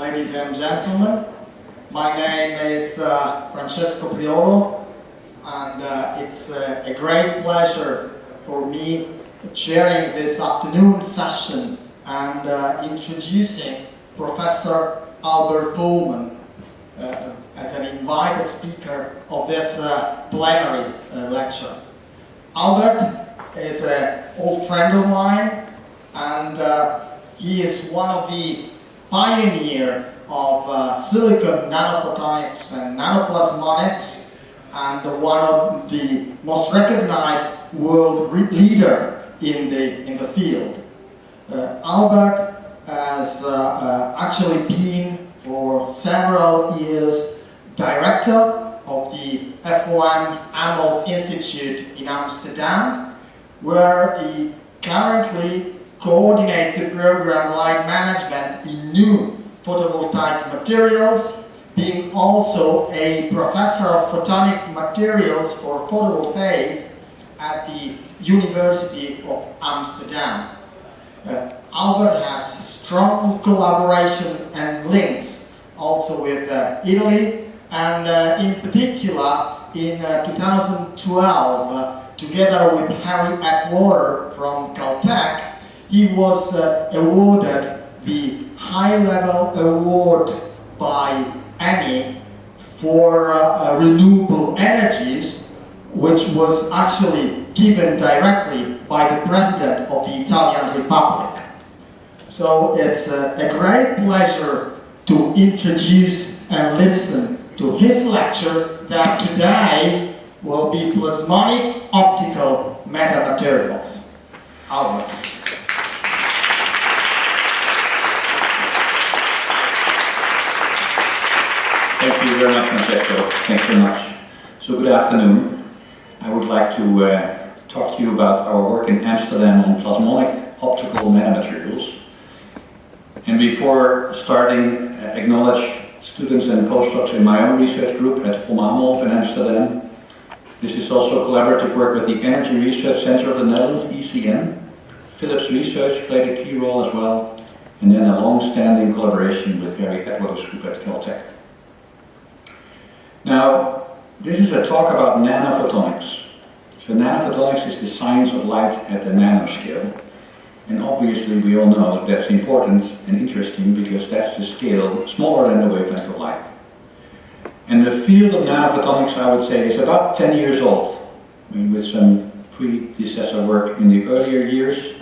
ladies and gentlemen. My name is Francesco Priolo, and it's a great pleasure for me chairing this afternoon session and introducing Professor Albert Polman as an invited speaker of this plenary lecture. Albert is an old friend of mine, and he is one of the pioneers of silicon nanophotonics and nanoplasmonics, and one of the most recognized world leader in the field. Albert has actually been for several years director of the F1 AMOLF Institute in Amsterdam, where he currently coordinates the program Light Management in new photovoltaic materials, being also a professor of photonic materials for photovoltaics at the University of Amsterdam. Albert has strong collaboration and links also with Italy, and in particular in 2012, together with Harry Atwater from Caltech, he was awarded the high-level award by ENI for renewable energies, which was actually given directly by the President of the Italian Republic. So it's a great pleasure to introduce and listen to his lecture that today will be Plasmonic Optical Metamaterials. Albert. Thank you very much, Francesco. Thanks very much. So good afternoon. I would like to talk to you about our work in Amsterdam on plasmonic optical metamaterials. And before starting, acknowledge students and postdocs in my own research group at AMOLF in Amsterdam. This is also collaborative work with the Energy Research Center of the Netherlands, ECN. Philips Research played a key role as well, and then a long-standing collaboration with Harry Atwater's group at Caltech. Now, this is a talk about nanophotonics. So nanophotonics is the science of light at the nanoscale. And obviously we all know that's important and interesting because that's the scale smaller than the wavelength of light. And the field of nanophotonics, I would say, is about 10 years old. I mean, with some predecessor work in the earlier years.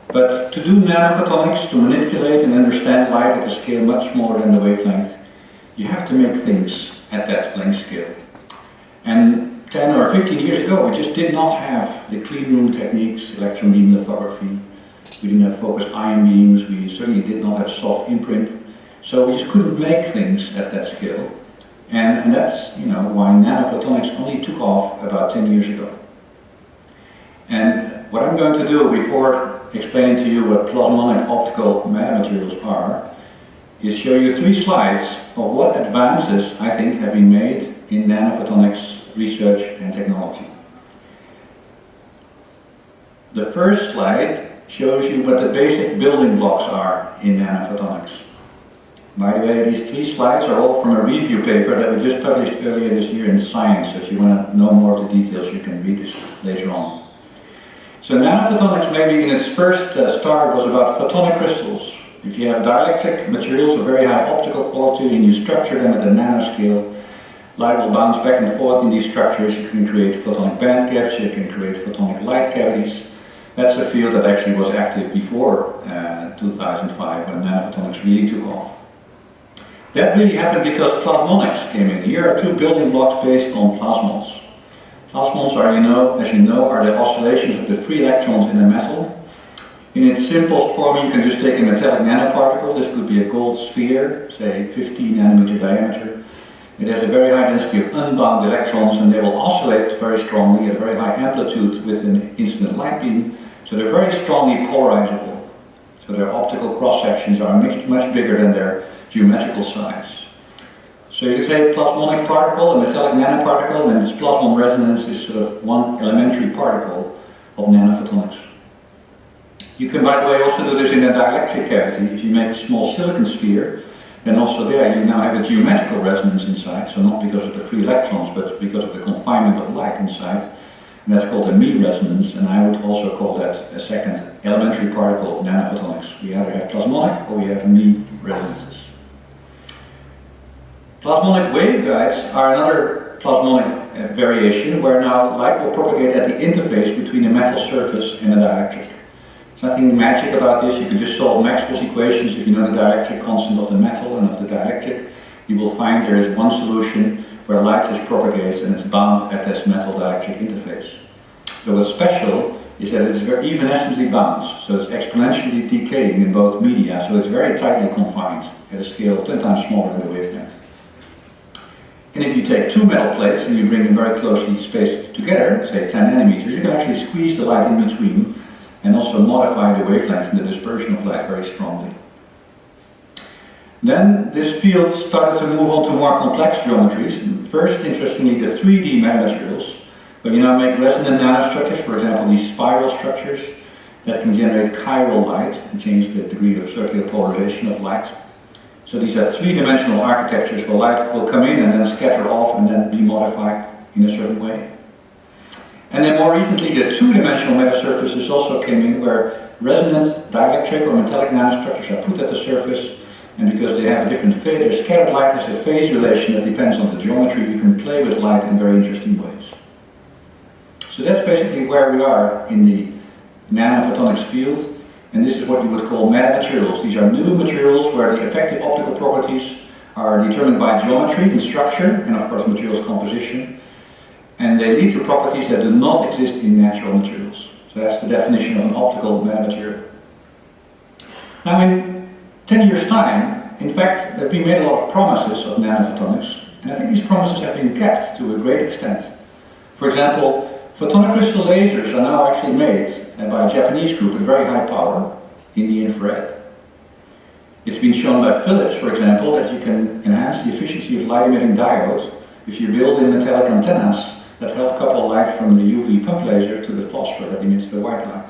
But to do nanophotonics, to manipulate and understand light at a scale much smaller than the wavelength, you have to make things at that length scale. And 10 or 15 years ago, we just did not have the clean room techniques, electron beam lithography. We didn't have focused ion beams. We certainly did not have soft imprint. So we just couldn't make things at that scale. And that's, you know, why nanophotonics only took off about 10 years ago. And what I'm going to do before explaining to you what plasmonic optical metamaterials are, is show you 3 slides of what advances I think have been made in nanophotonics research and technology. The first slide shows you what the basic building blocks are in nanophotonics. By the way, these 3 slides are all from a review paper that we just published earlier this year in Science. So if you want to know more of the details, you can read this later on. So nanophotonics, maybe in its first start, was about photonic crystals. If you have dielectric materials of very high optical quality and you structure them at the nanoscale, light will bounce back and forth in these structures. You can create photonic band gaps, you can create photonic light cavities. That's a field that actually was active before 2005 when nanophotonics really took off. That really happened because plasmonics came in. Here are 2 building blocks based on plasmons. Plasmons are, as you know, are the oscillations of the free electrons in a metal. In its simplest form, you can just take a metallic nanoparticle. This could be a gold sphere, say 15 nanometer diameter. It has a very high density of unbound electrons, and they will oscillate very strongly at a very high amplitude with an incident light beam. So they're very strongly polarizable. So their optical cross-sections are much bigger than their geometrical size. So you can say plasmonic particle, a metallic nanoparticle, and its plasmon resonance is sort of one elementary particle of nanophotonics. You can, by the way, also do this in a dielectric cavity. If you make a small silicon sphere, then also there you now have a geometrical resonance inside, so not because of the free electrons, but because of the confinement of light inside. And that's called a me resonance, and I would also call that a second elementary particle of nanophotonics. We either have plasmonic or we have me resonances. Plasmonic waveguides are another plasmonic variation where now light will propagate at the interface between a metal surface and a dielectric. There's nothing magic about this. You can just solve Maxwell's equations. If you know the dielectric constant of the metal and of the dielectric, you will find there is one solution where light just propagates and it's bound at this metal dielectric interface. So what's special is that it's very evanescently bound, so it's exponentially decaying in both media, so it's very tightly confined at a scale 10 times smaller than the wavelength. And if you take two metal plates and you bring them very closely spaced together, say 10 nanometers, you can actually squeeze the light in between and also modify the wavelength and the dispersion of light very strongly. Then this field started to move on to more complex geometries. And first, interestingly, the 3D metamaterials, where you now make resonant nanostructures, for example, these spiral structures that can generate chiral light and change the degree of circular polarization of light. So these are three-dimensional architectures where light will come in and then scatter off and then be modified in a certain way. And then more recently, the two-dimensional metasurfaces also came in, where resonant dielectric or metallic nanostructures are put at the surface, and because they have a different phase, their scattered light has a phase relation that depends on the geometry. You can play with light in very interesting ways. So that's basically where we are in the nanophotonics field, and this is what you would call metamaterials. These are new materials where the effective optical properties are determined by geometry and structure, and of course materials composition, and they lead to properties that do not exist in natural materials. So that's the definition of an optical metamaterial. Now in 10 years' time, in fact, there have been made a lot of promises of nanophotonics, and I think these promises have been kept to a great extent. For example, photonic crystal lasers are now actually made by a Japanese group at very high power in the infrared. It's been shown by Philips, for example, that you can enhance the efficiency of light-emitting diodes if you build in metallic antennas that help couple light from the UV pump laser to the phosphor that emits the white light.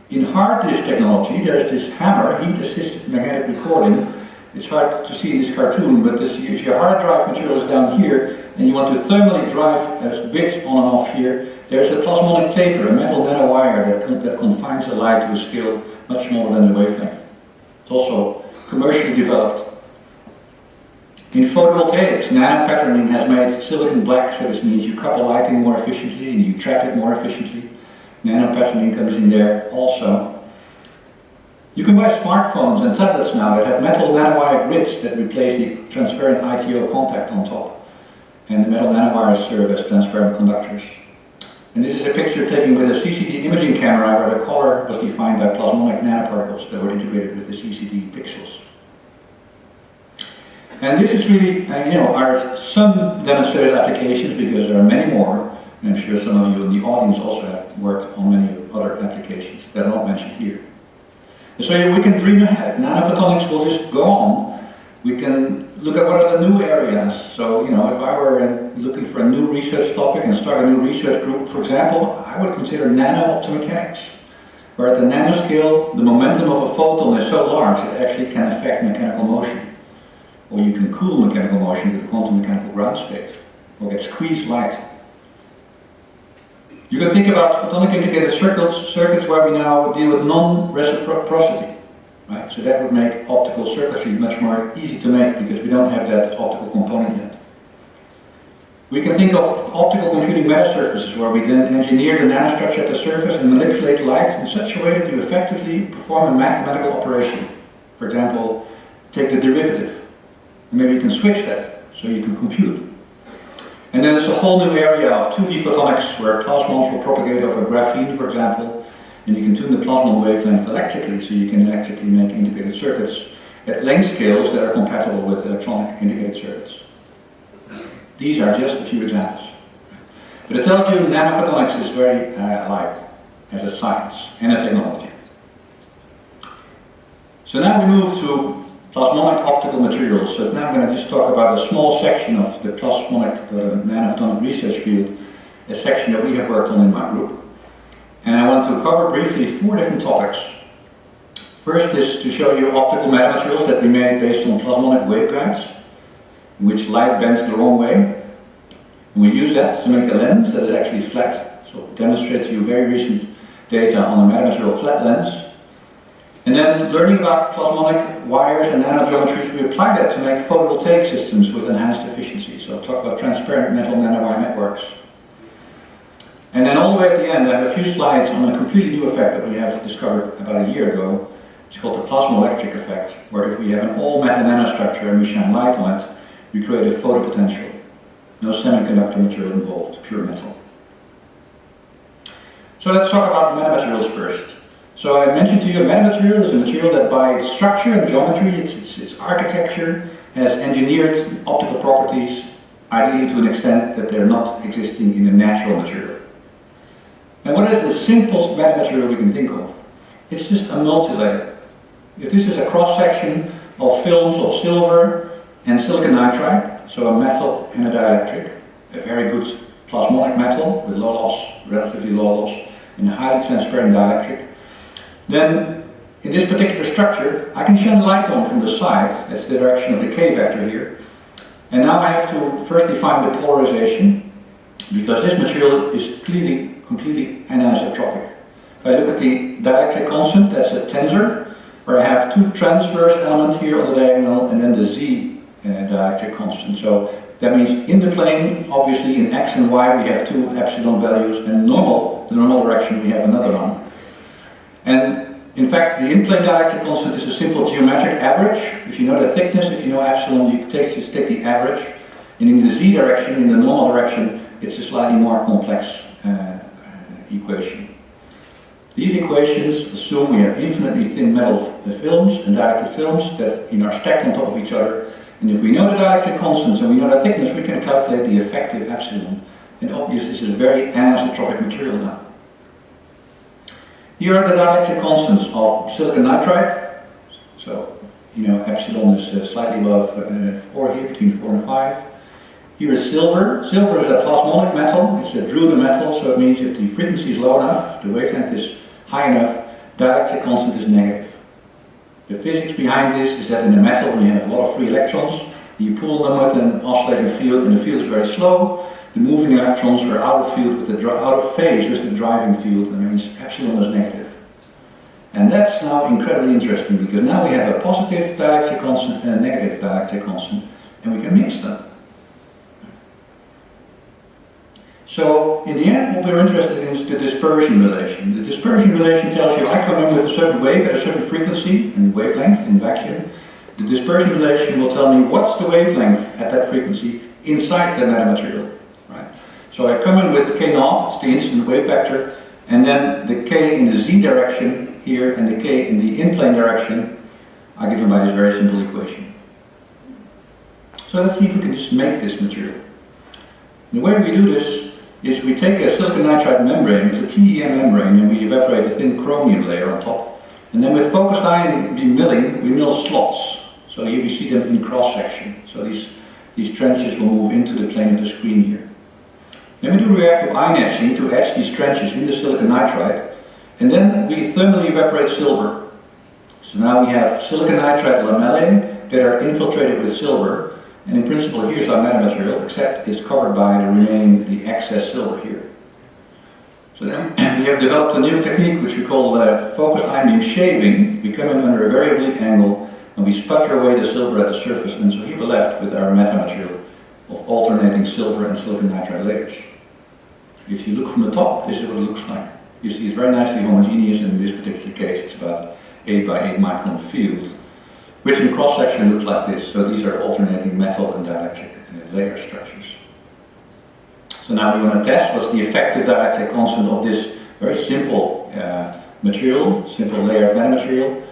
In hard disk technology, there's this hammer, heat-assisted magnetic recording. It's hard to see in this cartoon, but if your hard drive material is down here and you want to thermally drive a bit on and off here, there's a plasmonic taper, a metal nanowire that confines the light to a scale much smaller than the wavelength. It's also commercially developed. In photovoltaics, nanopatterning has made silicon black, so this means you couple lighting more efficiently and you trap it more efficiently. Nanopatterning comes in there also. You can buy smartphones and tablets now that have metal nanowire grids that replace the transparent ITO contact on top. And the metal nanowires serve as transparent conductors. And this is a picture taken with a CCD imaging camera where the color was defined by plasmonic nanoparticles that were integrated with the CCD pixels. And this is really, are some demonstrated applications, because there are many more, and I'm sure some of you in the audience also have worked on many other applications that are not mentioned here. So we can dream ahead. Nanophotonics will just go on. We can look at what are the new areas. So, if I were looking for a new research topic and start a new research group, for example, I would consider nano-optomechanics, where at the nanoscale, the momentum of a photon is so large it actually can affect mechanical motion. Or you can cool mechanical motion with a quantum mechanical ground state, or get squeezed light. You can think about photonic integrated circuits where we now deal with non-reciprocity. Right? So that would make optical circuitry much more easy to make, because we don't have that optical component yet. We can think of optical computing metasurfaces, where we then engineer the nanostructure at the surface and manipulate light in such a way that you effectively perform a mathematical operation. For example, take the derivative. Maybe you can switch that, so you can compute. And then there's a whole new area of 2D photonics, where plasmons will propagate over graphene, for example, and you can tune the plasmon wavelength electrically, so you can electrically make integrated circuits at length scales that are compatible with electronic integrated circuits. These are just a few examples. But it tells you nanophotonics is very alive as a science and a technology. So now we move to plasmonic optical materials. So now I'm going to just talk about a small section of the plasmonic nanophotonic research field, a section that we have worked on in my group. And I want to cover briefly 4 different topics. First is to show you optical metamaterials that we made based on plasmonic waveguides, in which light bends the wrong way. And we use that to make a lens that is actually flat. So I'll demonstrate to you very recent data on a metamaterial flat lens. And then learning about plasmonic wires and nanogeometries, we apply that to make photovoltaic systems with enhanced efficiency. So I'll talk about transparent metal nanowire networks. And then all the way at the end, I have a few slides on a completely new effect that we have discovered about a year ago. It's called the plasmo-electric effect, where if we have an all-metal nanostructure and we shine light on it, we create a photopotential. No semiconductor material involved, pure metal. So let's talk about metamaterials first. So I mentioned to you a metamaterial is a material that by its structure and geometry, its architecture, has engineered optical properties, ideally to an extent that they're not existing in a natural material. And what is the simplest metamaterial we can think of? It's just a multilayer. If this is a cross-section of films of silver and silicon nitride, so a metal and a dielectric, a very good plasmonic metal with low loss, relatively low loss, and a highly transparent dielectric, then in this particular structure, I can shine light on from the side. That's the direction of the K vector here. And now I have to first define the polarization, because this material is clearly completely anisotropic. If I look at the dielectric constant, that's a tensor, where I have two transverse elements here on the diagonal, and then the Z dielectric constant. So that means in the plane, obviously in X and Y, we have two epsilon values, and the normal direction, we have another one. And in fact, the in-plane dielectric constant is a simple geometric average. If you know the thickness, if you know epsilon, you just take the average. And in the Z direction, in the normal direction, it's a slightly more complex equation. These equations assume we have infinitely thin metal films and dielectric films that are stacked on top of each other. And if we know the dielectric constants and we know the thickness, we can calculate the effective epsilon. And obviously, this is a very anisotropic material now. Here are the dielectric constants of silicon nitride. So, epsilon is slightly above 4 here, between 4 and 5. Here is silver. Silver is a plasmonic metal. It's a Drude metal, so it means if the frequency is low enough, the wavelength is high enough, dielectric constant is negative. The physics behind this is that in a metal, when you have a lot of free electrons, you pull them with an oscillating field, and the field is very slow. The moving electrons are out of phase with the driving field, and that means epsilon is negative. And that's now incredibly interesting, because now we have a positive dielectric constant and a negative dielectric constant, and we can mix them. So, in the end, what we're interested in is the dispersion relation. The dispersion relation tells you I come in with a certain wave at a certain frequency and wavelength in vacuum. The dispersion relation will tell me what's the wavelength at that frequency inside the metamaterial. Right? So I come in with K0, it's the incident wave vector, and then the K in the Z direction here and the K in the in-plane direction are given by this very simple equation. So let's see if we can just make this material. And the way we do this is we take a silicon nitride membrane, it's a TEM membrane, and we evaporate a thin chromium layer on top. And then with focused ion milling, we mill slots. So here we see them in cross-section. So these trenches will move into the plane of the screen here. Then we do reactive ion etching to etch these trenches in the silicon nitride. And then we thermally evaporate silver. So now we have silicon nitride lamellae that are infiltrated with silver. And in principle, here's our metamaterial, except it's covered by the excess silver here. So then we have developed a new technique which we call focused ion beam shaving. We come in under a very oblique angle and we sputter away the silver at the surface. And so here we're left with our metamaterial of alternating silver and silicon nitride layers. If you look from the top, this is what it looks like. You see it's very nicely homogeneous, and in this particular case it's about 8 by 8 micron field, which in cross-section looks like this. So these are alternating metal and dielectric layer structures. So now we want to test what's the effective dielectric constant of this very simple material, simple layer metamaterial.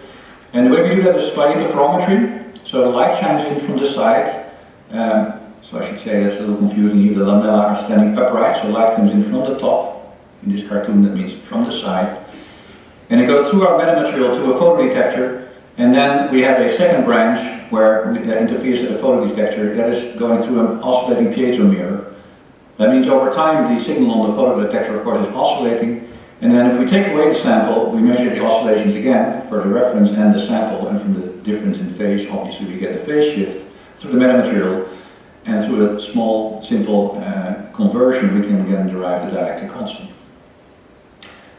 And the way we do that is by interferometry. So the light shines in from the side. So I should say that's a little confusing here. The lamella are standing upright, so light comes in from the top. In this cartoon, that means from the side. And it goes through our metamaterial to a photodetector. And then we have a second branch where that interferes with the photodetector that is going through an oscillating piezo mirror. That means over time the signal on the photodetector, of course, is oscillating, And then if we take away the sample, we measure the oscillations again for the reference and the sample, and from the difference in phase, obviously we get the phase shift through the metamaterial, and through a small, simple conversion, we can again derive the dielectric constant.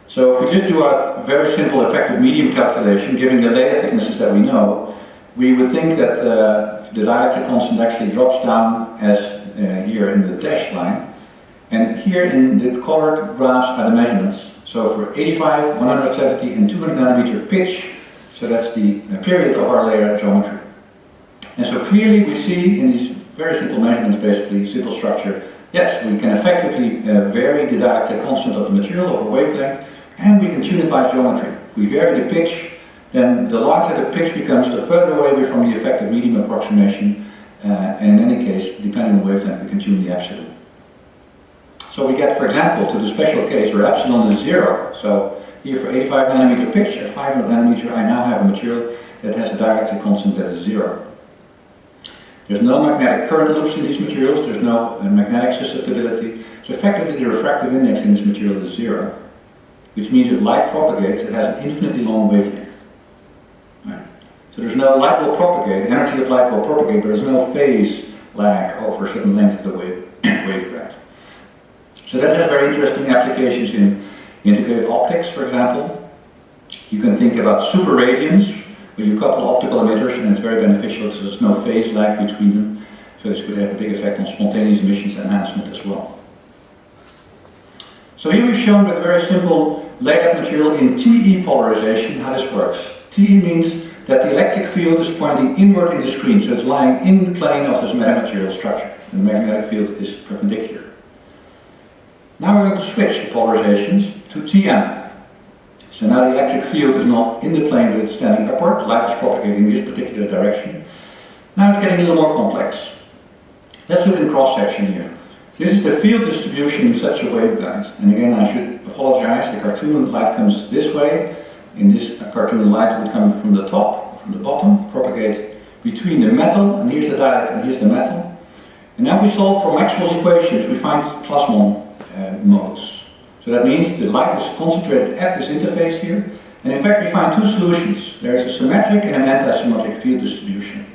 So if we just do a very simple effective medium calculation, giving the layer thicknesses that we know, we would think that the dielectric constant actually drops down as here in the dashed line. And here in the colored graphs are the measurements. So for 85, 170 and 200 nanometer pitch, so that's the period of our layer geometry. And so clearly we see in these very simple measurements, basically, simple structure, yes, we can effectively vary the dielectric constant of the material over wavelength, and we can tune it by geometry. If we vary the pitch, then the larger the pitch becomes, the further away we're from the effective medium approximation, and in any case, depending on wavelength, we can tune the epsilon. So we get, for example, to the special case where epsilon is 0. So here for 85 nanometer pitch, at 500 nanometer, I now have a material that has a dielectric constant that is 0. There's no magnetic current loops in these materials, there's no magnetic susceptibility, so effectively the refractive index in this material is 0, which means if light propagates, it has an infinitely long wavelength. Right? So there's no light will propagate, energy of light will propagate, but there's no phase lag over a certain length of the waveguide. So that has very interesting applications in integrated optics, for example. You can think about super radians, where you couple optical emitters, and it's very beneficial because there's no phase lag between them. So this could have a big effect on spontaneous emissions enhancement as well. So here we've shown with a very simple laid-up material in TE polarization how this works. TE means that the electric field is pointing inward in the screen, so it's lying in the plane of this metamaterial structure, and the magnetic field is perpendicular. Now we're going to switch the polarizations to TM. So now the electric field is not in the plane, but it's standing upward. Light is propagating in this particular direction. Now it's getting a little more complex. Let's look in cross-section here. This is the field distribution in such a waveguide. And again, I should apologize. The cartoon light comes this way. In this cartoon, light would come from the top, from the bottom, propagate between the metal, and here's the dielectric, and here's the metal. And now we solve for Maxwell's equations. We find Plasmon modes. So that means the light is concentrated at this interface here, and in fact we find two solutions. There is a symmetric and an anti-symmetric field distribution.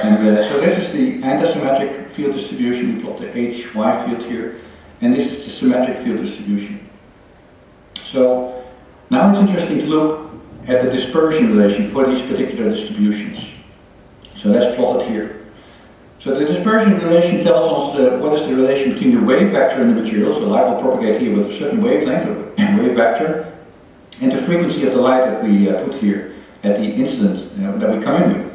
And so this is the anti-symmetric field distribution. We plot the HY field here, and this is the symmetric field distribution. So now it's interesting to look at the dispersion relation for these particular distributions. So let's plot it here. So the dispersion relation tells us what is the relation between the wave vector and the material. So light will propagate here with a certain wavelength, or wave vector, and the frequency of the light that we put here at the incident that we come in with.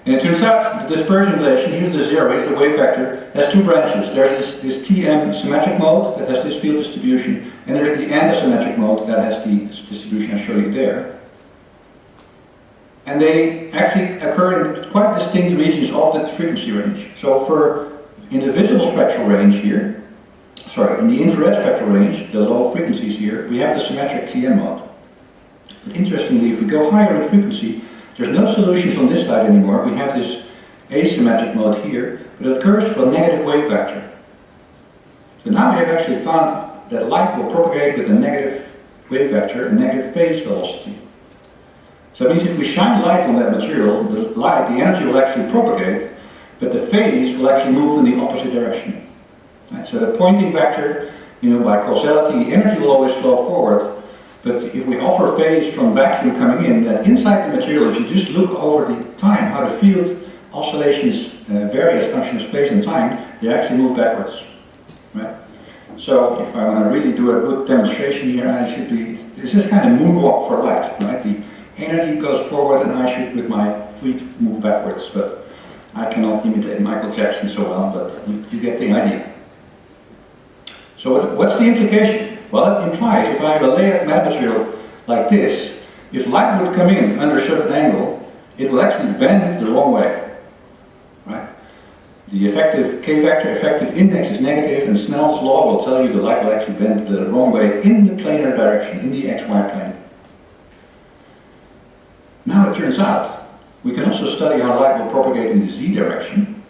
And it turns out the dispersion relation, here's the 0, here's the wave vector, has two branches. There's this TM symmetric mode that has this field distribution, and there's the anti-symmetric mode that has the distribution I show you there. And they actually occur in quite distinct regions of the frequency range. So in the visible spectral range here, in the infrared spectral range, the low frequencies here, we have the symmetric TM mode. But interestingly, if we go higher in frequency, there's no solutions on this side anymore. We have this asymmetric mode here, but it occurs for a negative wave vector. So now we have actually found that light will propagate with a negative wave vector, a negative phase velocity. So it means if we shine light on that material, the energy will actually propagate, but the phase will actually move in the opposite direction. Right? So the pointing vector, by causality, the energy will always flow forward, but if we offer phase from vacuum coming in, then inside the material, if you just look over the time, how the field oscillations vary as a function of space and time, they actually move backwards. Right? So if I want to really do a good demonstration here, this is kind of moonwalk for light, right? The energy goes forward and I should, with my feet, move backwards, but I cannot imitate Michael Jackson so well, but you get the idea. So what's the implication? Well, it implies if I have a layered metamaterial like this, if light would come in under a certain angle, it will actually bend the wrong way, right? The effective K-vector effective index is negative, and Snell's law will tell you the light will actually bend the wrong way in the planar direction, in the XY plane. Now it turns out, we can also study how light will propagate in the Z direction.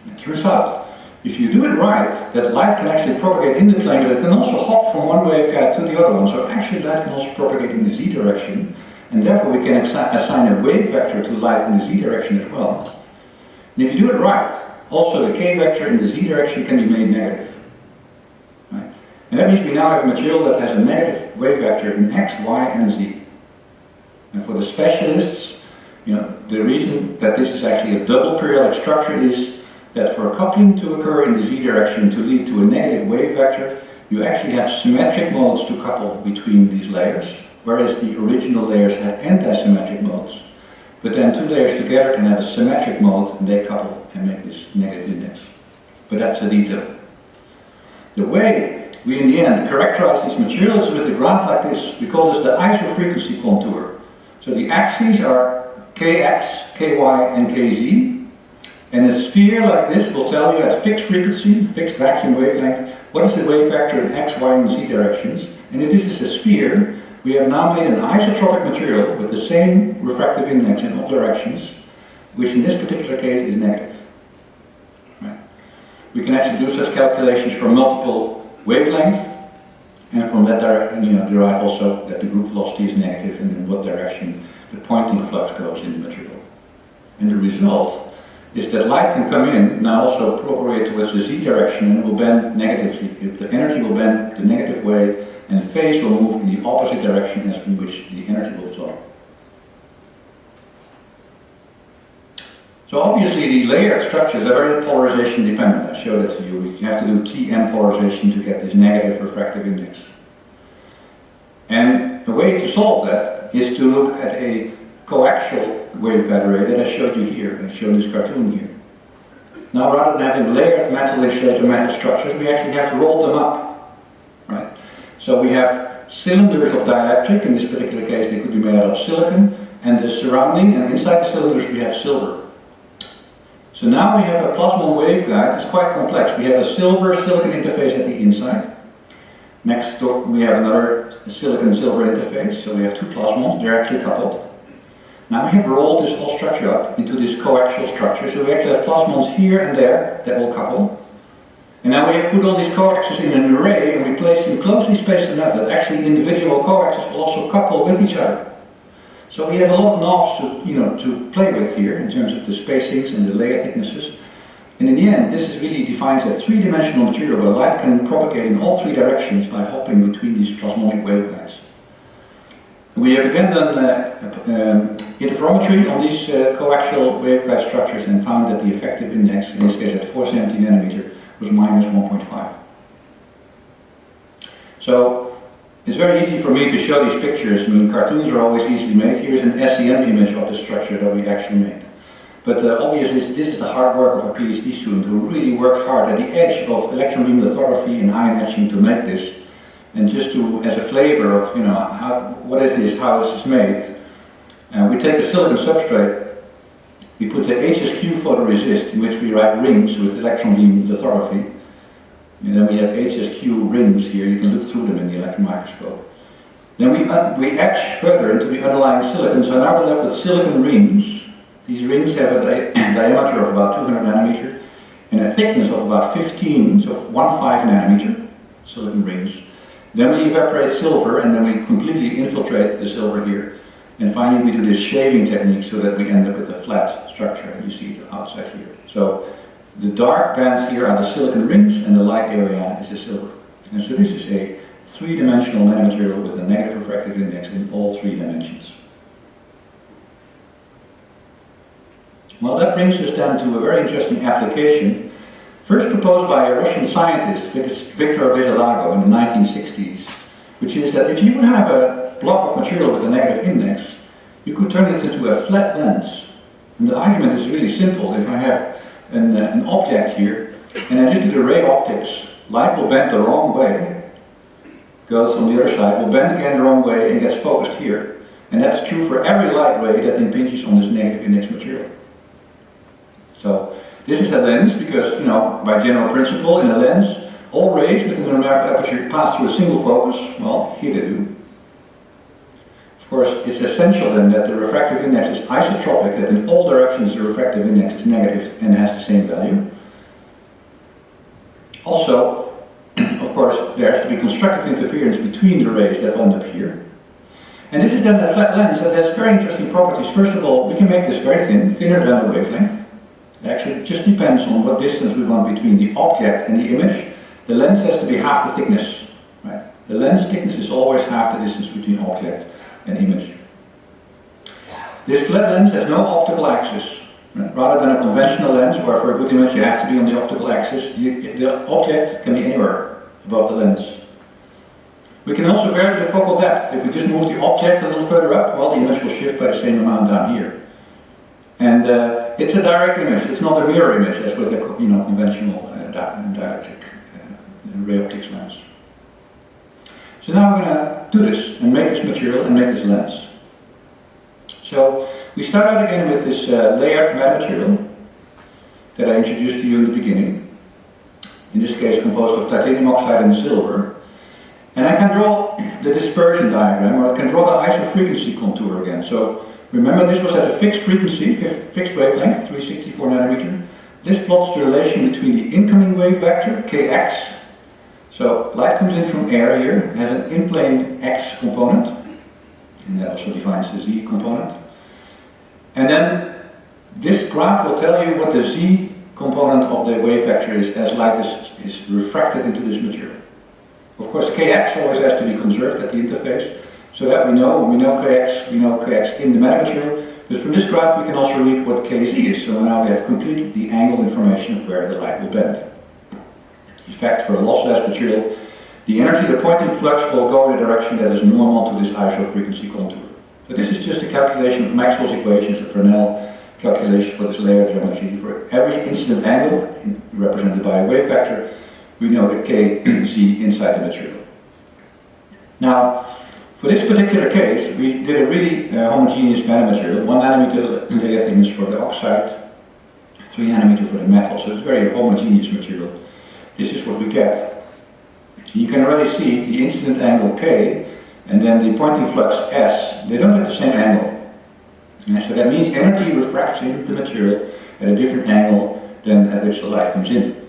It turns out If you do it right, that light can actually propagate in the plane, but it can also hop from one waveguide to the other one. So actually light can also propagate in the z direction, and therefore we can assign a wave vector to light in the z direction as well. And if you do it right, also the k vector in the z direction can be made negative. Right? And that means we now have a material that has a negative wave vector in x, y, and z. And for the specialists, the reason that this is actually a double periodic structure is that for coupling to occur in the z direction to lead to a negative wave vector, you actually have symmetric modes to couple between these layers, whereas the original layers had anti-symmetric modes. But then two layers together can have a symmetric mode, and they couple and make this negative index. But that's a detail. The way we in the end characterize these materials with a graph like this, we call this the isofrequency contour. So the axes are kx, ky, and kz. And a sphere like this will tell you at fixed frequency, fixed vacuum wavelength, what is the wave vector in x, y, and z directions. And if this is a sphere, we have now made an isotropic material with the same refractive index in all directions, which in this particular case is negative. Right? We can actually do such calculations for multiple wavelengths, and from that derive also that the group velocity is negative and in what direction the Poynting flux goes in the material. And the result is that light can come in now also propagate towards the z direction and it will bend negatively. The energy will bend the negative way and the phase will move in the opposite direction as in which the energy will flow. So obviously the layered structures are very polarization dependent. I showed it to you. You have to do TM polarization to get this negative refractive index. And the way to solve that is to look at a coaxial waveguide array that I showed you here. I showed this cartoon here. Now rather than having layered metal insulate or metal structures, we actually have to roll them up. Right? So we have cylinders of dielectric. In this particular case they could be made out of silicon, and the surrounding and inside the cylinders we have silver. So now we have a plasmon waveguide. It's quite complex. We have a silver-silicon interface at the inside. Next door we have another silicon-silver interface, so we have two plasmons. They're actually coupled. Now we have rolled this whole structure up into this coaxial structure, so we actually have plasmons here and there that will couple. And now we have put all these coaxes in an array and we place them closely spaced enough that actually individual coaxes will also couple with each other. So we have a lot of knobs to play with here in terms of the spacings and the layer thicknesses. And in the end, this really defines a three-dimensional material where light can propagate in all three directions by hopping between these plasmonic waveguides. We have again done interferometry on these coaxial waveguide structures and found that the effective index, in this case at 470 nanometer, was minus 1.5. So it's very easy for me to show these pictures. I mean, cartoons are always easily made. Here's an SEM image of the structure that we actually made. But obviously this is the hard work of a PhD student who really works hard at the edge of electron beam lithography and ion etching to make this. And just to, as a flavor of, what is this, how is this made, we take a silicon substrate, we put the HSQ photoresist in which we write rings with electron beam lithography. And then we have HSQ rings here, you can look through them in the electron microscope. Then we etch further into the underlying silicon, so now we're left with silicon rings. These rings have a diameter of about 200 nanometer and a thickness of about 15, so 1.5 nanometer, silicon rings. Then we evaporate silver and then we completely infiltrate the silver here. And finally we do this shaving technique so that we end up with a flat structure. You see the outside here. So the dark bands here are the silicon rings and the light area is the silver. And so this is a three-dimensional nanomaterial with a negative refractive index in all three dimensions. Well, that brings us down to a very interesting application, first proposed by a Russian scientist, Victor Veselago, in the 1960s, which is that if you would have a block of material with a negative index, you could turn it into a flat lens. And the argument is really simple. If I have an object here, and I just do the ray optics, light will bend the wrong way, goes on the other side, will bend again the wrong way, and gets focused here. And that's true for every light ray that impinges on this negative index material. So this is a lens because, by general principle, in a lens, all rays within the numerical aperture pass through a single focus. Well, here they do. Of course, it's essential then that the refractive index is isotropic, that in all directions the refractive index is negative and has the same value. Also, of course, there has to be constructive interference between the rays that end up here. And this is then a flat lens that has very interesting properties. First of all, we can make this very thin, thinner than the wavelength. It actually just depends on what distance we want between the object and the image. The lens has to be half the thickness. Right? The lens thickness is always half the distance between object and image. This flat lens has no optical axis. Right? Rather than a conventional lens where for a good image you have to be on the optical axis, the object can be anywhere above the lens. We can also vary the focal depth. If we just move the object a little further up, well, the image will shift by the same amount down here. And it's a direct image. It's not a mirror image as with a conventional dielectric ray optics lens. So now we're going to do this and make this material and make this lens. So we start out again with this layered metamaterial that I introduced to you in the beginning. In this case composed of titanium oxide and silver. And I can draw the dispersion diagram, or I can draw the isofrequency contour again. So remember, this was at a fixed frequency, fixed wavelength, 364 nanometer. This plots the relation between the incoming wave vector, kx. So light comes in from air here, it has an in-plane x component, and that also defines the z component. And then this graph will tell you what the z component of the wave vector is as light is refracted into this material. Of course, kx always has to be conserved at the interface, so that we know kx in the metamaterial, but from this graph we can also read what kz is, so now we have complete the angle information of where the light will bend. In fact, for a lossless material, the energy, the pointing flux will go in a direction that is normal to this isofrequency contour. But this is just a calculation of Maxwell's equations, the Fresnel calculation for this layer geometry. For every incident angle, represented by a wave vector, we know the kz inside the material. Now, for this particular case, we did a really homogeneous metamaterial, 1 nanometer layer thickness for the oxide, 3 nanometer for the metal, so it's a very homogeneous material. This is what we get. You can already see the incident angle k, and then the pointing flux s, they don't have the same angle. And so that means energy refracts into the material at a different angle than at which the light comes in.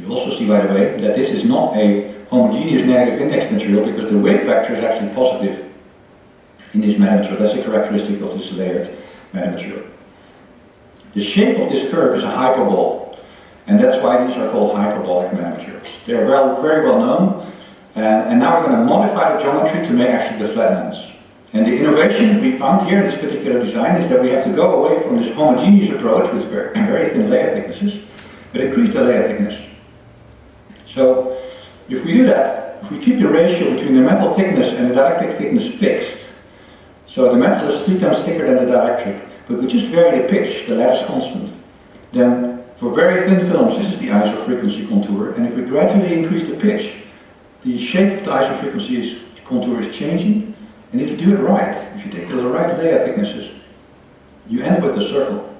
You also see, by the way, that this is not a homogeneous negative index material because the wave vector is actually positive in this metamaterial. That's a characteristic of this layered metamaterial. The shape of this curve is a hyperbole, and that's why these are called hyperbolic metamaterials. They're very well known, and now we're going to modify the geometry to make actually the flat lens. And the innovation we found here in this particular design is that we have to go away from this homogeneous approach with very thin layer thicknesses, but increase the layer thickness. So if we do that, if we keep the ratio between the metal thickness and the dielectric thickness fixed, so the metal is 3 times thicker than the dielectric, but we just vary the pitch, the lattice constant, then for very thin films, this is the isofrequency contour, and if we gradually increase the pitch, the shape of the isofrequency contour is changing, and if you do it right, if you take the right layer thicknesses, you end up with a circle.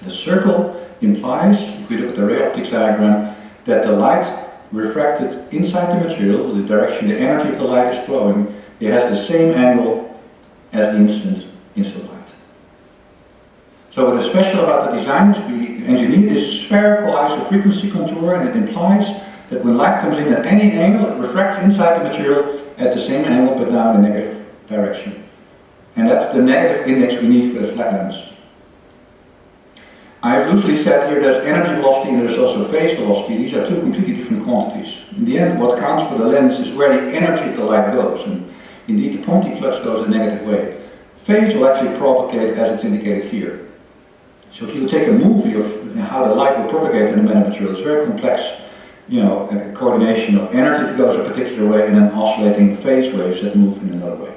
The circle implies, if we look at the ray optics diagram, that the light refracted inside the material, the direction the energy of the light is flowing, it has the same angle as the instant light. So what is special about the design is we engineered this spherical isofrequency contour, and it implies that when light comes in at any angle, it refracts inside the material at the same angle but down in the negative direction. And that's the negative index we need for the flat lens. I have loosely said here there's energy velocity and there's also phase velocity. These are two completely different quantities. In the end, what counts for the lens is where the energy of the light goes, and indeed the pointing flux goes a negative way. Phase will actually propagate as it's indicated here. So if you take a movie of how the light will propagate in the metamaterial, it's very complex, a coordination of energy that goes a particular way and then oscillating phase waves that move in another way.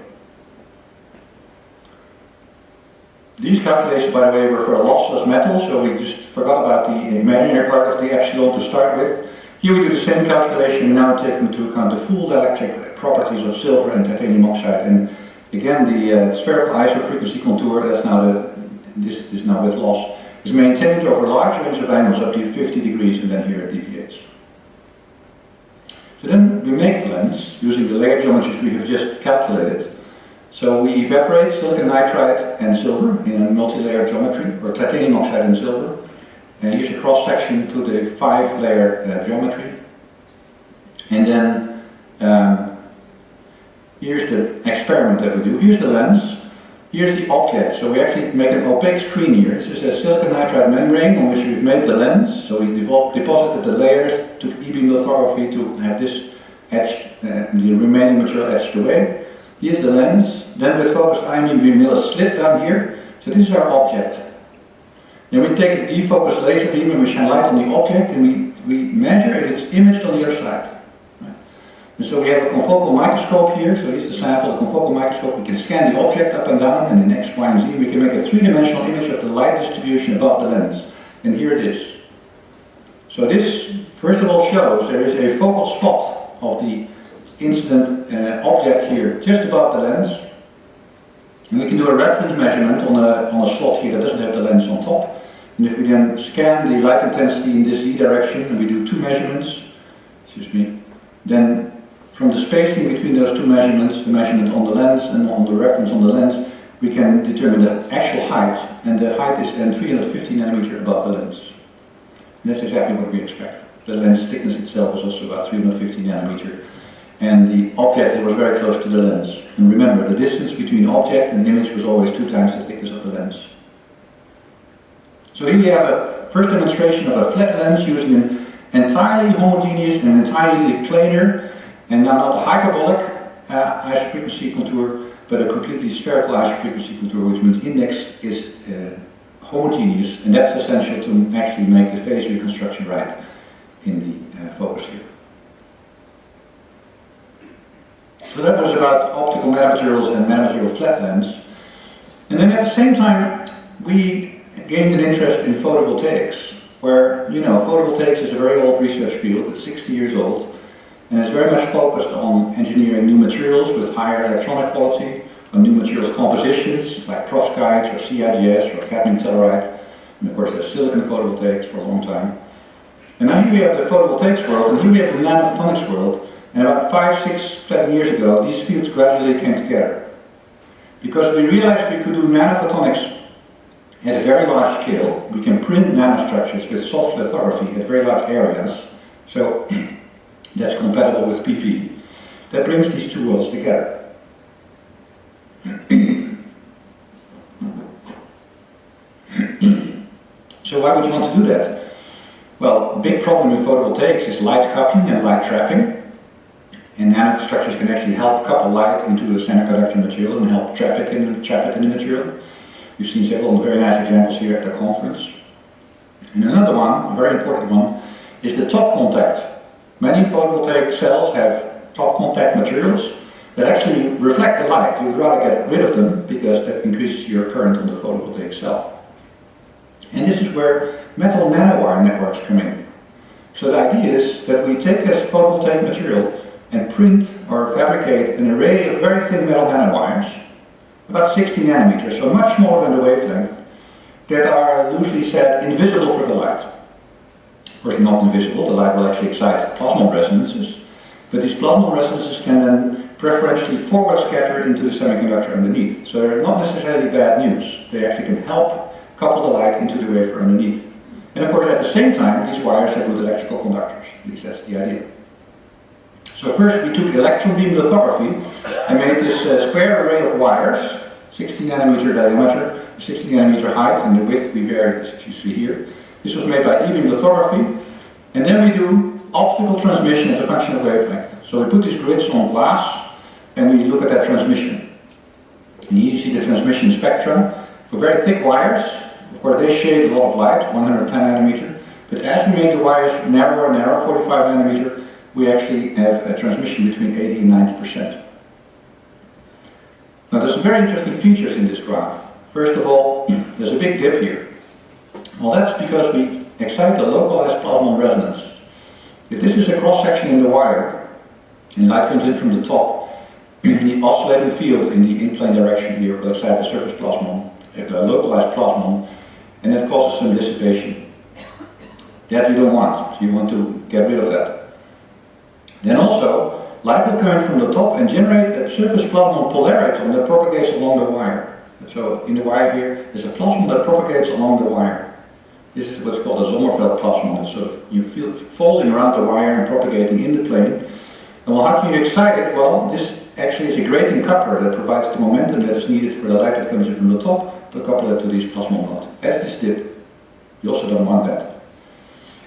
These calculations, by the way, were for a lossless metal, so we just forgot about the imaginary part of the epsilon to start with. Here we do the same calculation and now take into account the full dielectric properties of silver and titanium oxide. And again, the spherical isofrequency contour, that's now this is now with loss, is maintained over a large range of angles up to 50 degrees, and then here it deviates. So then we make the lens using the layer geometries we have just calculated. So we evaporate silicon nitride and silver in a multi-layer geometry, or titanium oxide and silver. And here's a cross-section to the 5-layer geometry. And then here's the experiment that we do. Here's the lens. Here's the object. So we actually make an opaque screen here. This is a silicon nitride membrane on which we've made the lens. So we deposited the layers, took e-beam lithography to have this etched, the remaining material etched away. Here's the lens. Then with focused ion beam we mill a slit down here. So this is our object. Then we take a defocused laser beam and we shine light on the object and we measure if it's imaged on the other side. And so we have a confocal microscope here, so here's the sample, the confocal microscope. We can scan the object up and down and in X, Y, and Z. We can make a three-dimensional image of the light distribution above the lens. And here it is. So this, first of all, shows there is a focal spot of the incident object here, just above the lens. And we can do a reference measurement on a slot here that doesn't have the lens on top. And if we then scan the light intensity in this Z direction, and we do two measurements, then from the spacing between those two measurements, the measurement on the lens and on the reference on the lens, we can determine the actual height, and the height is then 350 nanometer above the lens. And that's exactly what we expect. The lens thickness itself is also about 350 nanometer, and the object was very close to the lens. And remember, the distance between the object and the image was always 2 times the thickness of the lens. So here we have a first demonstration of a flat lens using an entirely homogeneous and entirely planar, and now not a hyperbolic isofrequency contour, but a completely spherical isofrequency contour, which means index is homogeneous, and that's essential to actually make the phase reconstruction right in the focus here. So that was about optical metamaterials and metamaterial flat lens. And then at the same time, we gained an interest in photovoltaics, where, you know, photovoltaics is a very old research field. It's 60 years old, and it's very much focused on engineering new materials with higher electronic quality, on new materials compositions like perovskites or CIGS or cadmium telluride, and of course there's silicon photovoltaics for a long time. And now here we have the photovoltaics world, and here we have the nanophotonics world, and about 5, 6, 7 years ago these fields gradually came together. Because we realized we could do nanophotonics at a very large scale. We can print nanostructures with soft lithography at very large areas, so that's compatible with PV. That brings these two worlds together. So why would you want to do that? Well, a big problem with photovoltaics is light coupling and light trapping. And nanostructures can actually help couple light into a semiconductor material and help trap it in the material. We've seen several very nice examples here at the conference. And another one, a very important one, is the top contact. Many photovoltaic cells have top contact materials that actually reflect the light. You'd rather get rid of them because that increases your current on the photovoltaic cell. And this is where metal nanowire networks come in. So the idea is that we take this photovoltaic material and print or fabricate an array of very thin metal nanowires, about 60 nanometers, so much smaller than the wavelength, that are loosely said invisible for the light. Of course, not invisible. The light will actually excite plasmon resonances, but these plasmon resonances can then preferentially forward scatter into the semiconductor underneath. So they're not necessarily bad news. They actually can help couple the light into the wafer underneath. And of course, at the same time, these wires have good electrical conductors. At least that's the idea. So first we took electron beam lithography and made this square array of wires, 60 nanometer diameter, 60 nanometer height, and the width we varied as you see here. This was made by e-beam lithography, and then we do optical transmission as a function of wavelength. So we put these grids on glass and we look at that transmission. And here you see the transmission spectrum for very thick wires. Of course, they shade a lot of light, 110 nanometer, but as we make the wires narrower and narrower, 45 nanometer, we actually have a transmission between 80 and 90%. Now there's some very interesting features in this graph. First of all, there's a big dip here. Well, that's because we excite a localized plasmon resonance. If this is a cross-section in the wire, and light comes in from the top, the oscillating field in the in-plane direction here will excite the surface plasmon, a localized plasmon, and that causes some dissipation. That you don't want, so you want to get rid of that. Then also, Light will come in from the top and generate a surface plasmon polariton that propagates along the wire. So in the wire here, there's a plasmon that propagates along the wire. This is what's called a Sommerfeld plasmon. It's sort of, you feel it folding around the wire and propagating in the plane. And well, how can you excite it? Well, this actually is a grating coupler that provides the momentum that is needed for the light that comes in from the top to couple it to these plasmon nodes. That's this dip. You also don't want that.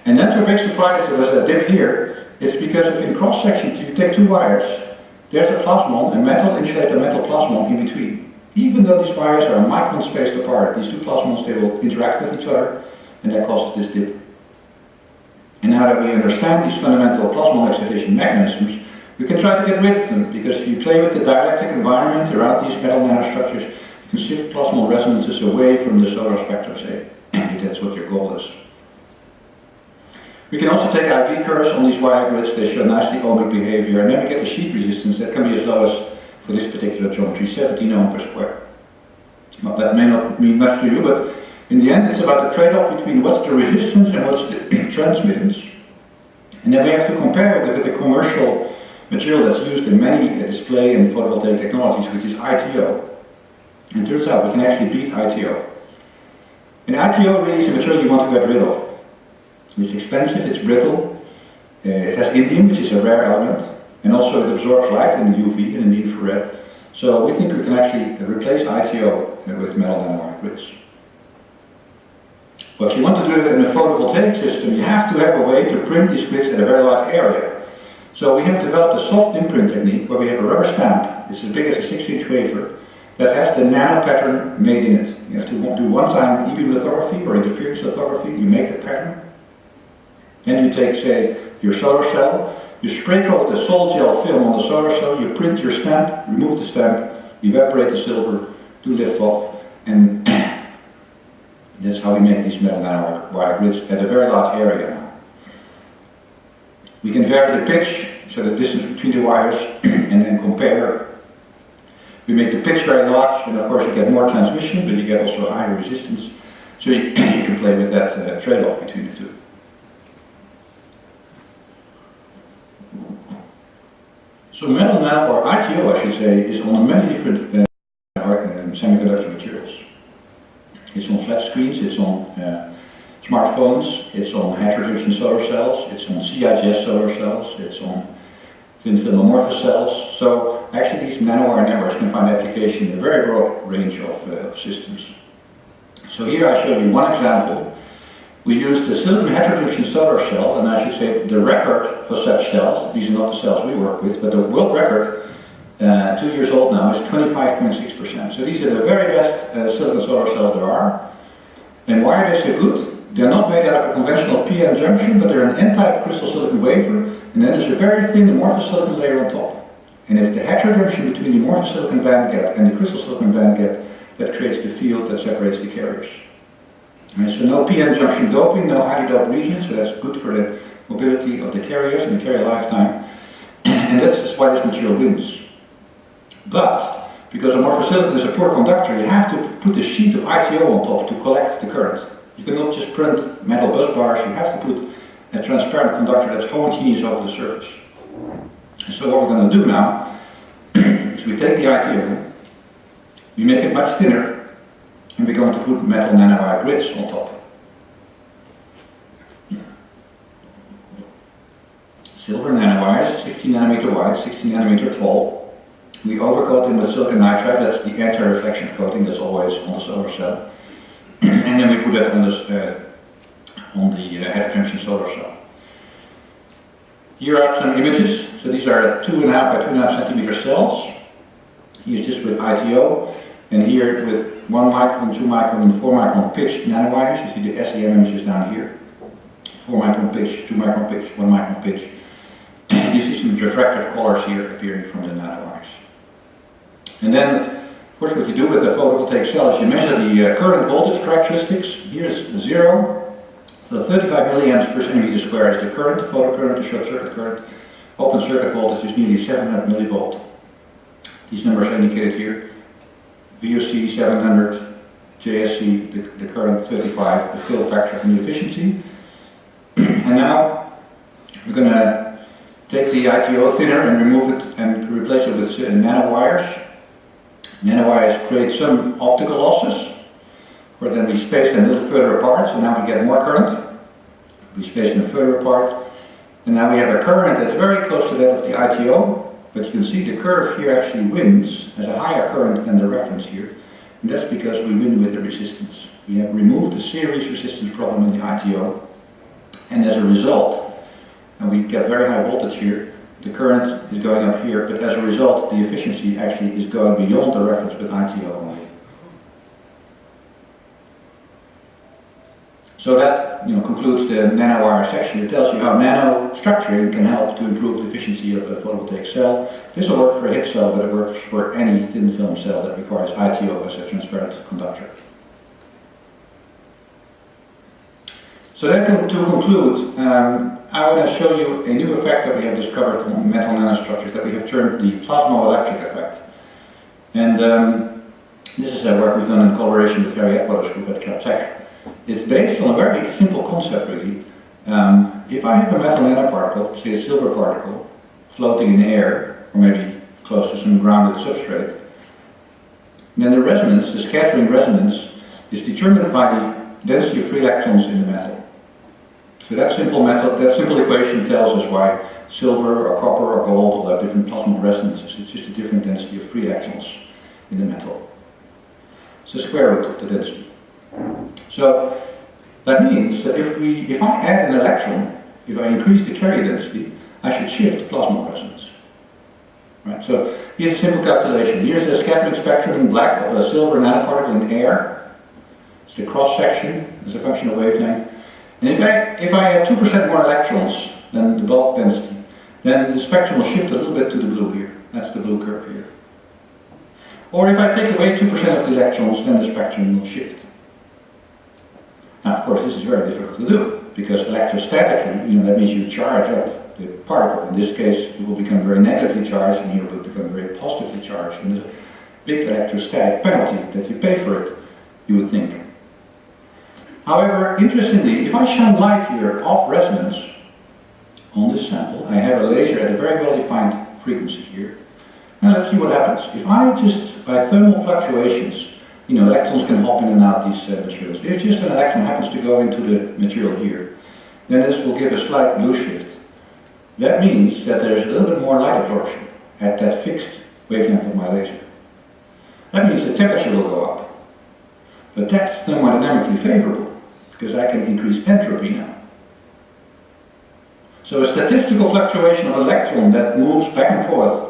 And then to a big surprise, there was a dip here. It's because if in cross section you take two wires, there's a plasmon, a metal insulated metal plasmon in between. Even though these wires are micron spaced apart, these two plasmons, they will interact with each other, and that causes this dip. And now that we understand these fundamental plasmon excitation mechanisms, we can try to get rid of them, because if you play with the dielectric environment around these metal nanostructures, you can shift plasmon resonances away from the solar spectrum, say, if that's what your goal is. We can also take IV curves on these wire grids. They show nicely ohmic behavior, and then we get the sheet resistance that can be as low as, for this particular geometry, 17 ohm per square. Well, that may not mean much to you, but in the end it's about the trade-off between what's the resistance and what's the transmittance. And then we have to compare it with the commercial material that's used in many display and photovoltaic technologies, which is ITO. And it turns out we can actually beat ITO. And ITO really is a material you want to get rid of. It's expensive, it's brittle, it has indium, which is a rare element, and also it absorbs light in the UV and in the infrared. So we think we can actually replace ITO with metal nanowire grids. But if you want to do it in a photovoltaic system, you have to have a way to print these grids at a very large area. So we have developed a soft imprint technique where we have a rubber stamp, it's as big as a 6-inch wafer, that has the nano pattern made in it. You have to do one-time e-beam lithography or interference lithography, you make the pattern. Then you take, say, your solar cell, you spray coat the sol gel film on the solar cell, you print your stamp, remove the stamp, evaporate the silver, do lift off, and that's how we make these metal nanowire grids at a very large area now. We can vary the pitch, so the distance between the wires, and then compare. We make the pitch very large, and of course you get more transmission, but you get also higher resistance. So you can play with that trade-off between the two. So metal nano, or ITO I should say, is on many different semiconductor materials. It's on flat screens, it's on smartphones, it's on heterojunction solar cells, it's on CIGS solar cells, it's on thin film amorphous cells. So actually these nanowire networks can find application in a very broad range of systems. So here I show you one example. We used the silicon heterojunction solar cell, and I should say the record for such cells, these are not the cells we work with, but the world record, 2 years old now, is 25.6%. So these are the very best silicon solar cells there are. And why are they so good? They're not made out of a conventional p-n junction, but they're an n-type crystal silicon wafer, and then there's a very thin amorphous silicon layer on top. And it's the heterojunction between the amorphous silicon band gap and the crystal silicon band gap that creates the field that separates the carriers. Right, so no p-n junction doping, no highly doped region, so that's good for the mobility of the carriers and the carrier lifetime. And that's why this material wins. But, because amorphous silicon is a poor conductor, you have to put a sheet of ITO on top to collect the current. You cannot just print metal bus bars, you have to put a transparent conductor that's homogeneous over the surface. And so what we're going to do now is we take the ITO, we make it much thinner, and we're going to put metal nanowire grids on top. Silver nanowires, 16 nanometer wide, 16 nanometer tall. We overcoat them with silicon nitride, that's the anti-reflection coating that's always on the solar cell. And then we put that on the heterojunction solar cell. Here are some images. So these are 2.5 by 2.5 centimeter cells. Here's just with ITO, and here with 1 micron, 2 micron, and 4 micron pitch nanowires. You see the SEM images down here. 4 micron pitch, 2 micron pitch, 1 micron pitch. You see some refractive colors here appearing from the nanowires. And then, of course, what you do with a photovoltaic cell is you measure the current voltage characteristics. Here's 0. So 35 milliamps per centimeter square is the current, the photocurrent, the short circuit current. Open circuit voltage is nearly 700 millivolt. These numbers are indicated here. VOC 700, JSC, the current 35, the fill factor and the efficiency. And now we're going to take the ITO thinner and remove it and replace it with nanowires. Nanowires create some optical losses, or then we space them a little further apart, so now we get more current. We space them further apart, and now we have a current that's very close to that of the ITO, but you can see the curve here actually wins, has a higher current than the reference here, and that's because we win with the resistance. We have removed the series resistance problem in the ITO, and as a result, and we get very high voltage here, the current is going up here, but as a result, the efficiency actually is going beyond the reference with ITO only. So that concludes the nanowire section. It tells you how nanostructuring can help to improve the efficiency of a photovoltaic cell. This will work for a HIT cell, but it works for any thin film cell that requires ITO as a transparent conductor. So then to conclude, I want to show you a new effect that we have discovered on metal nanostructures that we have termed the plasmo-electric effect. And this is work we've done in collaboration with Harry Atwater's group at Caltech. It's based on a very simple concept really. If I have a metal nanoparticle, say a silver particle, floating in air, or maybe close to some grounded substrate, then the resonance, the scattering resonance, is determined by the density of free electrons in the metal. So that simple equation tells us why silver or copper or gold will have different plasma resonances. It's just a different density of free electrons in the metal. It's the square root of the density. So that means that if I add an electron, if I increase the carrier density, I should shift the plasma resonance. Right? So here's a simple calculation. Here's the scattering spectrum in black of a silver nanoparticle in air. It's the cross section as a function of wavelength. And if I add 2% more electrons than the bulk density, then the spectrum will shift a little bit to the blue here. That's the blue curve here. Or if I take away 2% of the electrons, then the spectrum will shift. Now, of course, this is very difficult to do, because electrostatically, that means you charge up the particle. In this case, it will become very negatively charged, and here it will become very positively charged. And there's a big electrostatic penalty that you pay for it, you would think. However, interestingly, if I shine light here off resonance on this sample, I have a laser at a very well-defined frequency here. Now let's see what happens. If I just, by thermal fluctuations, electrons can hop in and out these materials. If just an electron happens to go into the material here, then this will give a slight blue shift. That means that there's a little bit more light absorption at that fixed wavelength of my laser. That means the temperature will go up. But that's thermodynamically favorable, because I can increase entropy now. So a statistical fluctuation of an electron that moves back and forth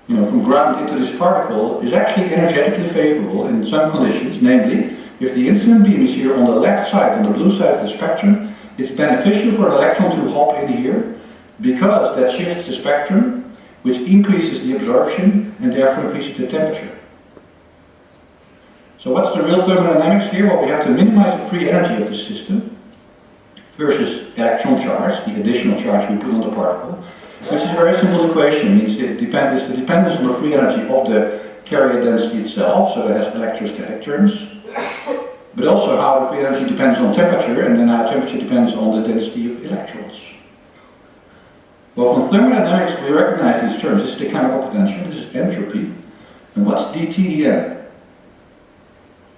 from ground into this particle is actually energetically favorable in some conditions, namely, if the incident beam is here on the left side, on the blue side of the spectrum, it's beneficial for an electron to hop in here, because that shifts the spectrum, which increases the absorption and therefore increases the temperature. So what's the real thermodynamics here? Well, we have to minimize the free energy of the system versus electron charge, the additional charge we put on the particle, which is a very simple equation. It's the dependence on the free energy of the carrier density itself, so it has electrostatic terms, but also how the free energy depends on temperature, and then how temperature depends on the density of electrons. Well, from thermodynamics we recognize these terms. This is the chemical potential, this is entropy, and what's dTdn?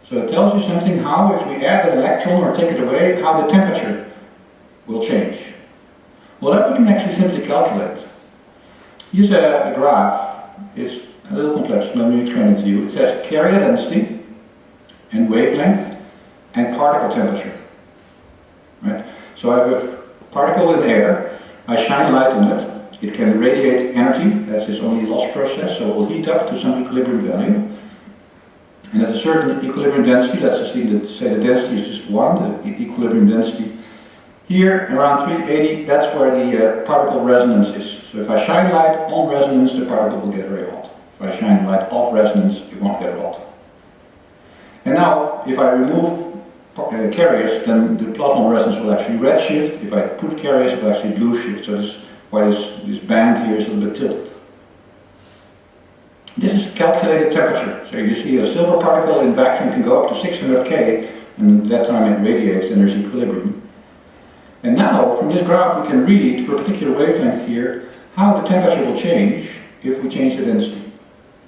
So it tells you something how, if we add an electron or take it away, how the temperature will change. Well, that we can actually simply calculate. Here's a graph. It's a little complex, let me explain it to you. It says carrier density and wavelength and particle temperature. Right? So I have a particle in air, I shine light on it, it can radiate energy, that's its only loss process, so it will heat up to some equilibrium value. And at a certain equilibrium density, let's say the density is just 1, the equilibrium density. Here, around 380, that's where the particle resonance is. So if I shine light on resonance, the particle will get very hot. If I shine light off resonance, it won't get hot. And now, if I remove carriers, then the plasma resonance will actually redshift. If I put carriers, it will actually blue shift. So this is why this band here is a little bit tilted. This is calculated temperature. So you see a silver particle in vacuum can go up to 600 K, and at that time it radiates and there's equilibrium. And now, from this graph, we can read for a particular wavelength here how the temperature will change if we change the density.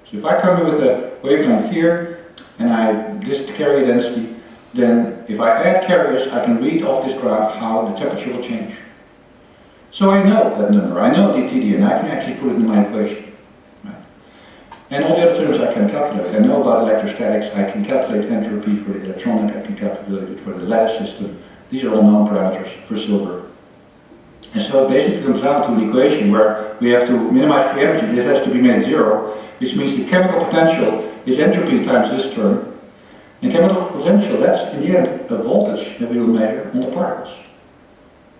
So if I come with a wavelength here, and this carrier density, then if I add carriers, I can read off this graph how the temperature will change. So I know that number, I know dTd, and I can actually put it in my equation. Right? And all the other terms I can calculate. I know about electrostatics, I can calculate entropy for the electronic, I can calculate it for the lattice system. These are all known parameters for silver. And so it basically comes down to an equation where we have to minimize free energy. This has to be made zero, which means the chemical potential is entropy times this term. And chemical potential, that's in the end a voltage that we will measure on the particles.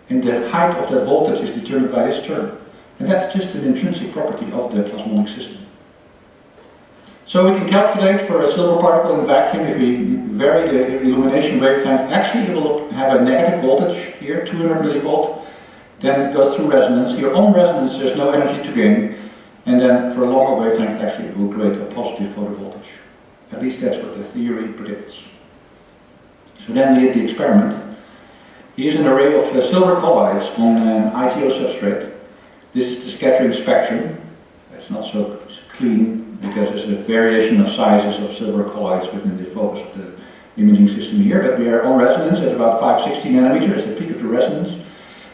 And the height of that voltage is determined by this term. And that's just an intrinsic property of the plasmonic system. So we can calculate for a silver particle in vacuum, if we vary the illumination wavelength, actually it will have a negative voltage here, 200 millivolt. Then it goes through resonance. Here on resonance there's no energy to gain. And then for a longer wavelength actually it will create a positive photovoltage. At least that's what the theory predicts. So then we did the experiment. Here's an array of silver colloids on an ITO substrate. This is the scattering spectrum. It's not so clean because there's a variation of sizes of silver colloids within the focus of the imaging system here, but we are on resonance at about 560 nanometers, the peak of the resonance.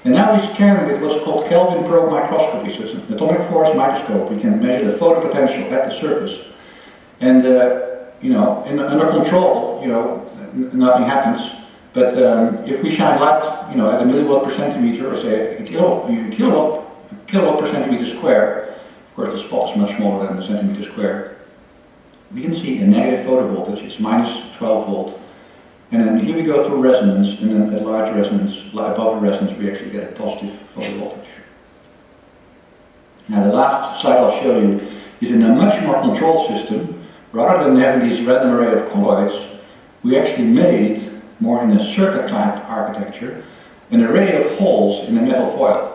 And now we scan with what's called Kelvin probe microscopy. So it's an atomic force microscope. We can measure the photopotential at the surface. And under control, nothing happens. But if we shine light, at a milliwatt per centimeter, or say a kilowatt per centimeter square, of course the spot is much smaller than a centimeter square, we can see a negative photovoltage. It's minus 12 volt. And then here we go through resonance, and then at large resonance, above the resonance, we actually get a positive photovoltage. Now the last slide I'll show you is in a much more controlled system. Rather than having this random array of colloids, we actually made, more in a circuit type architecture, an array of holes in a metal foil.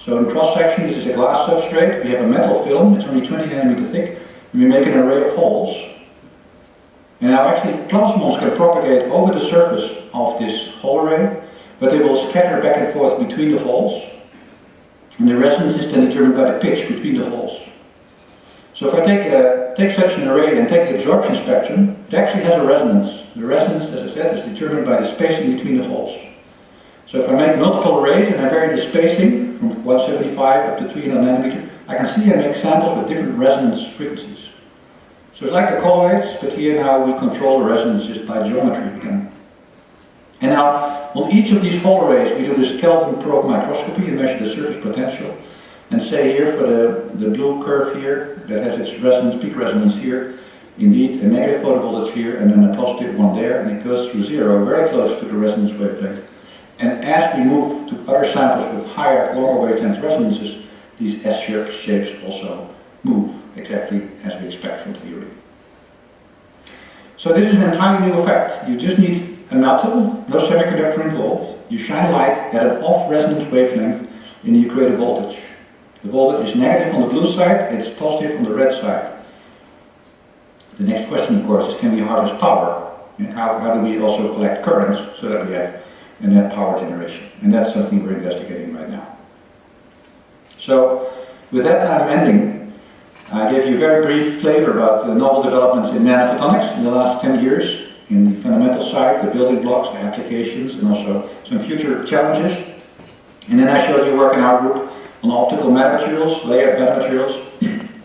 So in cross section, this is a glass substrate. We have a metal film, it's only 20 nanometer thick, and we make an array of holes. And now actually plasmons can propagate over the surface of this hole array, but they will scatter back and forth between the holes. And the resonance is then determined by the pitch between the holes. So if I take such an array and take the absorption spectrum, it actually has a resonance. The resonance, as I said, is determined by the spacing between the holes. So if I make multiple arrays and I vary the spacing from 175 up to 300 nanometer, I can see I make samples with different resonance frequencies. So it's like the colloids, but here now we control the resonance just by geometry again. And now, on each of these hole arrays, we do this Kelvin probe microscopy and measure the surface potential. And say here for the blue curve here, that has its resonance, peak resonance here, indeed a negative photovoltage here and then a positive one there, and it goes through zero, very close to the resonance wavelength. And as we move to other samples with higher, longer wavelength resonances, these S-shaped shapes also move exactly as we expect from theory. So this is an entirely new effect. You just need a metal, no semiconductor involved. You shine light at an off-resonance wavelength and you create a voltage. The voltage is negative on the blue side, it's positive on the red side. The next question, of course, is can we harvest power? And how do we also collect currents so that we have a net power generation? And that's something we're investigating right now. So, with that I'm ending. I gave you a very brief flavor about the novel developments in nanophotonics in the last 10 years, in the fundamental side, the building blocks, the applications, and also some future challenges. And then I showed you work in our group on optical metamaterials, layered metamaterials,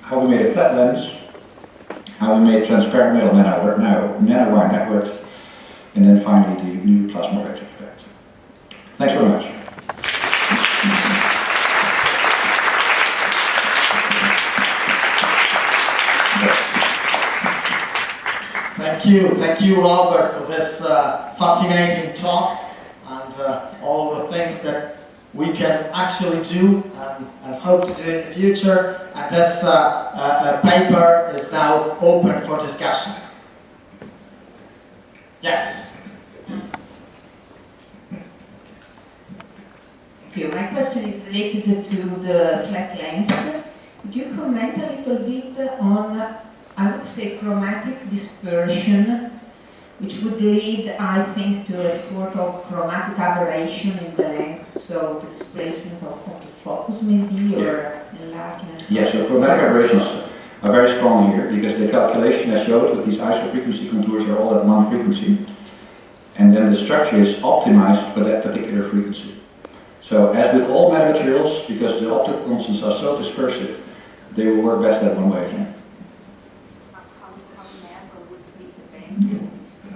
how we made a flat lens, how we made transparent metal nanowire networks, and then finally the new plasmo-electric effect. Thanks very much. Thank you, Albert, for this fascinating talk and all the things that we can actually do and hope to do in the future. And this paper is now open for discussion. Yes. Thank you. My question is related to the flat lens. Could you comment a little bit on, I would say, chromatic dispersion which would lead, I think, to a sort of chromatic aberration in the length, so displacement of the focus maybe, or enlargement. Yes, so chromatic aberrations are very strong here, because the calculation I showed with these isofrequency contours are all at one frequency, and then the structure is optimized for that particular frequency. So as with all metamaterials, because the optical constants are so dispersive, they will work best at one wavelength.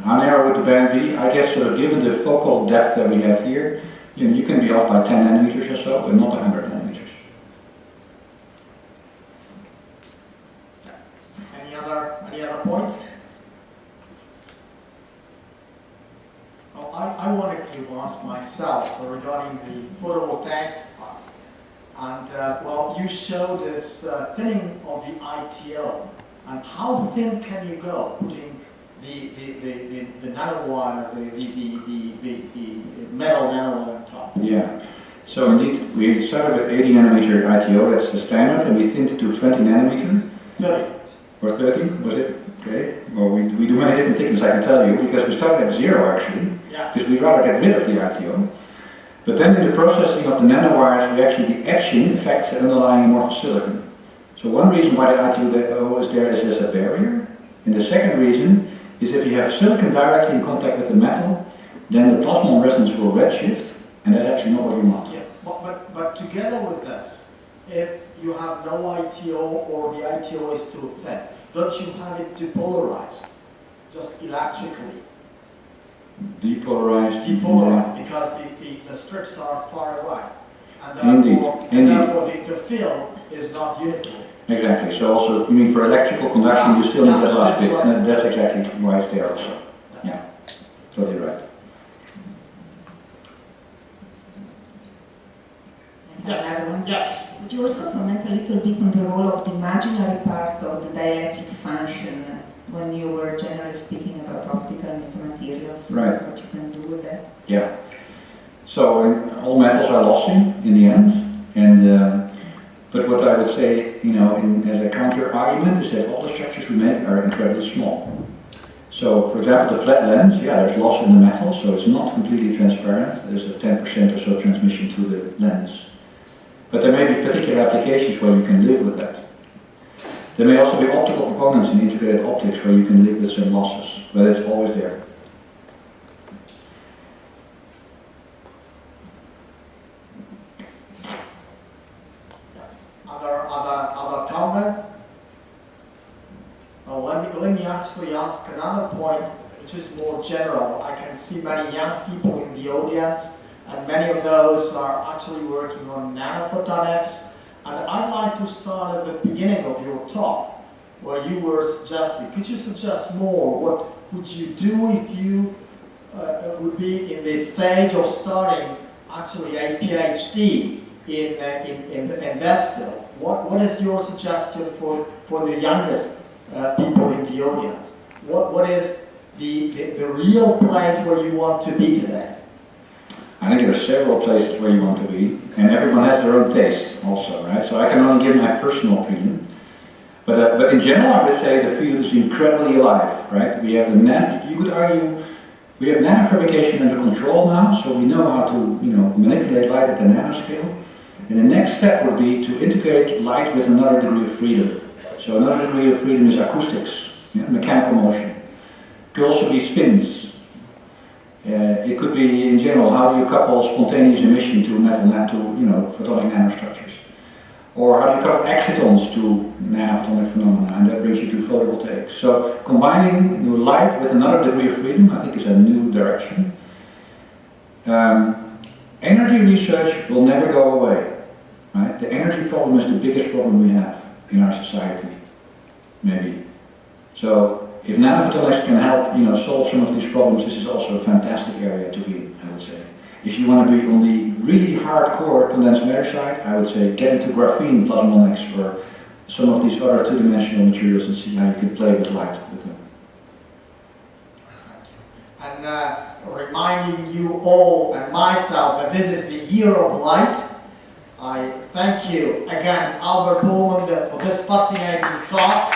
How narrow would the band be? I guess sort of given the focal depth that we have here, you can be off by 10 nanometers or so, but not 100 nanometers. Any other point? Well, I wanted to ask myself regarding the photovoltaic part. And well, you showed this thinning of the ITO. And how thin can you go, putting the nanowire, the metal nanowire on top? Yeah. So indeed, we started with 80 nanometer ITO, that's the standard, and we thinned it to 20 nanometer. 30. Or 30, was it? Okay. Well, we do many different thicknesses, I can tell you, because we started at 0 actually, because we'd rather get rid of the ITO. But then in the processing of the nanowires, the etching affects the underlying amorphous silicon. So one reason why the ITO is there is as a barrier, and the second reason is if you have silicon directly in contact with the metal, then the plasmon resonance will redshift, and that's actually not what you want. Yes. But together with this, if you have no ITO or the ITO is too thin, don't you have it depolarized, just electrically? Depolarized? Depolarized, because the strips are far away. And therefore the field is not uniform. Exactly. So also, I mean, for electrical conduction, you still need that last bit. Right. That's exactly why it's there also. Yeah, totally right. Yes. Yes. Would you also comment a little bit on the role of the imaginary part of the dielectric function when you were generally speaking about optical metamaterials? Right. What you can do with that? Yeah. So all metals are lossy in the end, and but what I would say, as a counter argument, is that all the structures we make are incredibly small. So, for example, the flat lens, there's loss in the metal, so it's not completely transparent. There's a 10% or so transmission through the lens. But there may be particular applications where you can live with that. There may also be optical components in integrated optics where you can live with some losses, but it's always there. Other comments? Let me actually ask another point, which is more general. I can see many young people in the audience, and many of those are actually working on nanophotonics. And I'd like to start at the beginning of your talk, where you were suggesting, could you suggest more? What would you do if you would be in the stage of starting actually a PhD in this field? What is your suggestion for the youngest people in the audience? What is the real place where you want to be today? I think there are several places where you want to be, and everyone has their own taste also, right? So I can only give my personal opinion. But in general, I would say the field is incredibly alive, right? We have you could argue, we have nanofabrication under control now, so we know how to, manipulate light at the nanoscale. And the next step would be to integrate light with another degree of freedom. So another degree of freedom is acoustics, mechanical motion. It could also be spins. It could be, in general, how do you couple spontaneous emission to photonic nanostructures? Or how do you couple excitons to nanophotonic phenomena, and that brings you to photovoltaics. So combining light with another degree of freedom, I think, is a new direction. Energy research will never go away, right? The energy problem is the biggest problem we have in our society, maybe. So if nanophotonics can help, solve some of these problems, this is also a fantastic area to be in, I would say. If you want to be on the really hardcore condensed matter side, I would say get into graphene plasmonics or some of these other two-dimensional materials and see how you can play with light with them. And reminding you all and myself that this is the year of light. I thank you again, Albert Polman, for this fascinating talk.